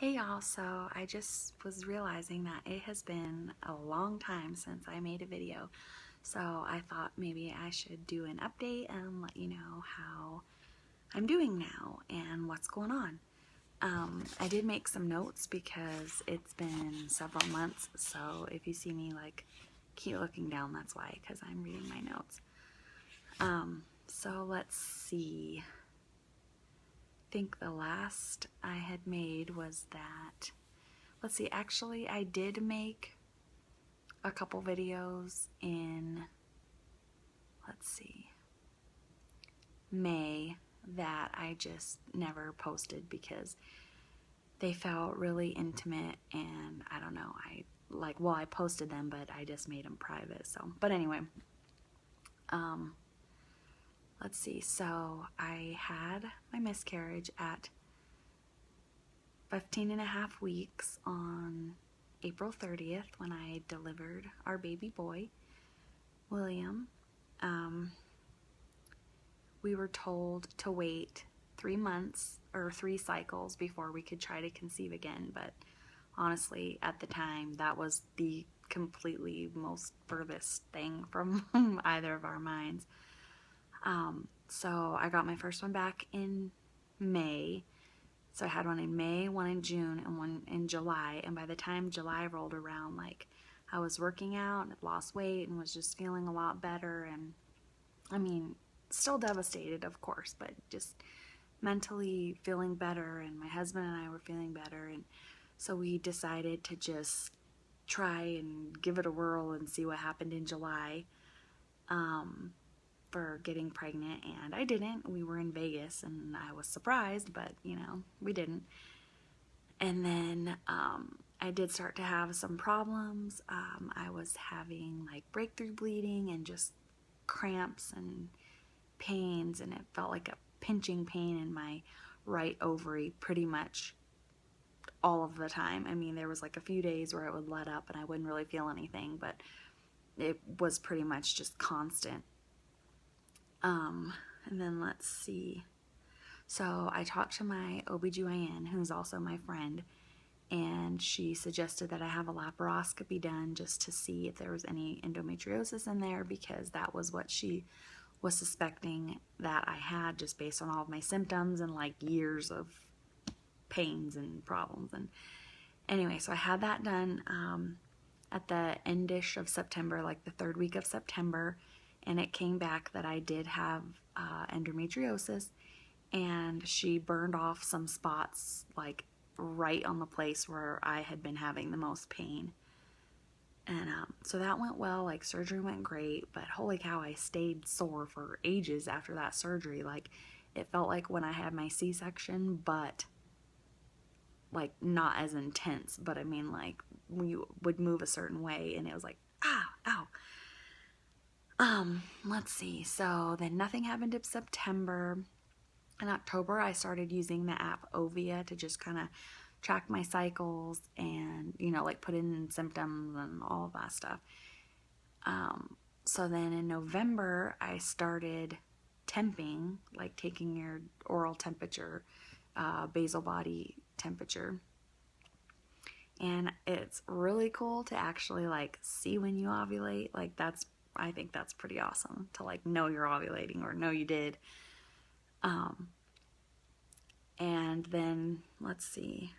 Hey y'all, so I just was realizing that it has been a long time since I made a video. So I thought maybe I should do an update and let you know how I'm doing now and what's going on. I did make some notes because it's been several months, so if you see me like keep looking down, that's why, because I'm reading my notes. So let's see. I think the last I had made was that, let's see, actually I did make a couple videos in, let's see, May that I just never posted because they felt really intimate, and I don't know, I posted them, but I just made them private. So, but anyway, let's see, so I had my miscarriage at 15 and a half weeks on April 30th when I delivered our baby boy, William. We were told to wait 3 months or 3 cycles before we could try to conceive again, but honestly, at the time, that was the completely most furthest thing from either of our minds. So I got my first one back in May. So I had one in May, one in June, and one in July. And by the time July rolled around, like, I was working out and had lost weight and was just feeling a lot better. And I mean, still devastated, of course, but just mentally feeling better, and my husband and I were feeling better. And so we decided to just try and give it a whirl and see what happened in July for getting pregnant. And I didn't. We were in Vegas and I was surprised, but you know, we didn't. And then I did start to have some problems. I was having like breakthrough bleeding and just cramps and pains, and it felt like a pinching pain in my right ovary pretty much all of the time. I mean, there was like a few days where it would let up and I wouldn't really feel anything, but it was pretty much just constant. And then let's see. So I talked to my OBGYN, who's also my friend, and she suggested that I have a laparoscopy done just to see if there was any endometriosis in there, because that was what she was suspecting that I had, just based on all of my symptoms and like years of pains and problems. And anyway, so I had that done at the endish of September, like the 3rd week of September, and it came back that I did have endometriosis, and she burned off some spots like right on the place where I had been having the most pain. And so that went well, like surgery went great, but holy cow, I stayed sore for ages after that surgery. Like, it felt like when I had my C-section, but like not as intense. But I mean, like, you would move a certain way and it was like, ow. Let's see, so then nothing happened in September. In October, I started using the app Ovia to just kind of track my cycles and, you know, like put in symptoms and all of that stuff. So then in November, I started temping, like taking your oral temperature, basal body temperature. And it's really cool to actually like see when you ovulate. Like, I think that's pretty awesome to like know you're ovulating or know you did. And then let's see,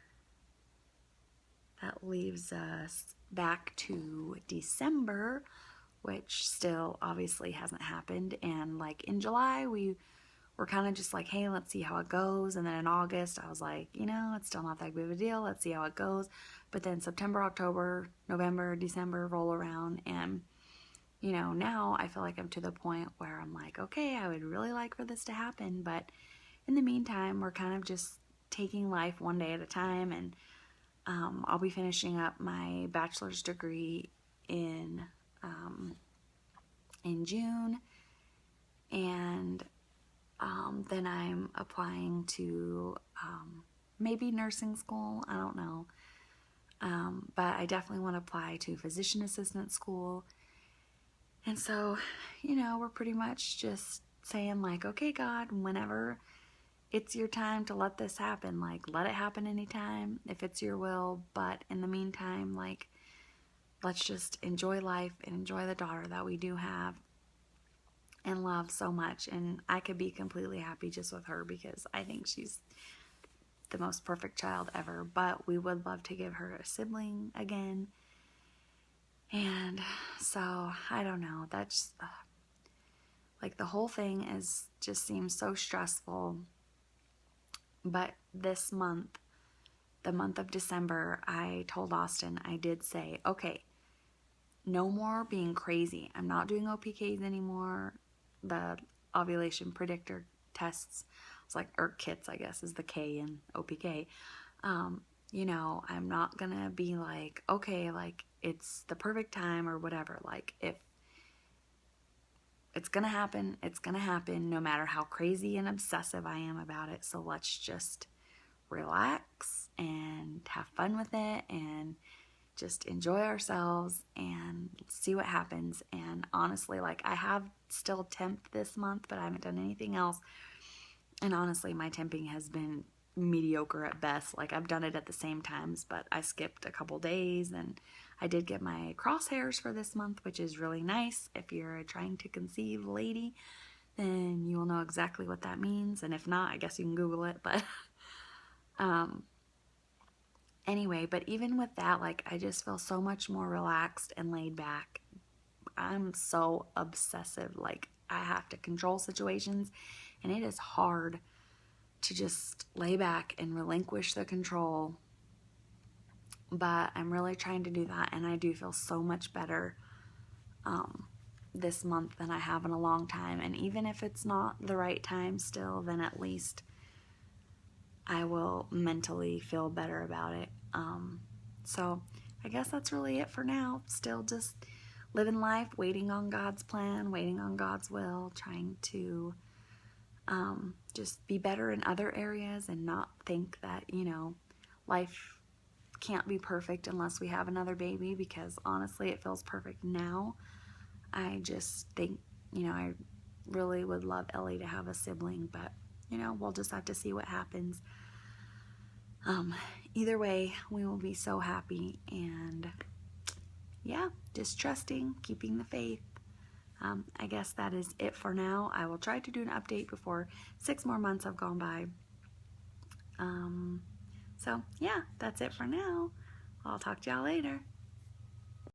that leaves us back to December, which still obviously hasn't happened. And like in July, we were kind of just like, hey, let's see how it goes. And then in August, I was like, you know, it's still not that big of a deal. Let's see how it goes. But then September, October, November, December roll around, and you know, now I feel like I'm to the point where I'm like, okay, I would really like for this to happen, but in the meantime, we're kind of just taking life one day at a time. And I'll be finishing up my bachelor's degree in June, and then I'm applying to maybe nursing school. I don't know, but I definitely want to apply to physician assistant school. And so, you know, we're pretty much just saying like, okay, God, whenever it's your time to let this happen. Like, let it happen anytime if it's your will. But in the meantime, like, let's just enjoy life and enjoy the daughter that we do have and love so much. And I could be completely happy just with her because I think she's the most perfect child ever. But we would love to give her a sibling again. And so, I don't know. That's like the whole thing is just seems so stressful. But this month, the month of December, I told Austin, I did say, okay, no more being crazy. I'm not doing OPKs anymore. The ovulation predictor tests, it's like, or kits, I guess, is the K in OPK. You know, I'm not gonna be like, okay, like, it's the perfect time or whatever. Like, if it's gonna happen, it's gonna happen no matter how crazy and obsessive I am about it. So let's just relax and have fun with it and just enjoy ourselves and see what happens. And honestly, like, I have still temped this month, but I haven't done anything else. And honestly, my temping has been mediocre at best. Like, I've done it at the same times, but I skipped a couple days. And I did get my crosshairs for this month, which is really nice. If you're a trying to conceive lady, then you will know exactly what that means. And if not, I guess you can Google it. But anyway, but even with that, like, I just feel so much more relaxed and laid back. I'm so obsessive. Like, I have to control situations, and it is hard to just lay back and relinquish the control. But I'm really trying to do that, and I do feel so much better this month than I have in a long time. And even if it's not the right time still, then at least I will mentally feel better about it. So I guess that's really it for now. Still just living life, waiting on God's plan, waiting on God's will, trying to just be better in other areas and not think that, you know, life can't be perfect unless we have another baby, because honestly, it feels perfect now. I just think, you know, I really would love Ellie to have a sibling, but, you know, we'll just have to see what happens. Either way, we will be so happy, and yeah, just trusting, keeping the faith. I guess that is it for now. I will try to do an update before 6 more months have gone by. So yeah, that's it for now. I'll talk to y'all later.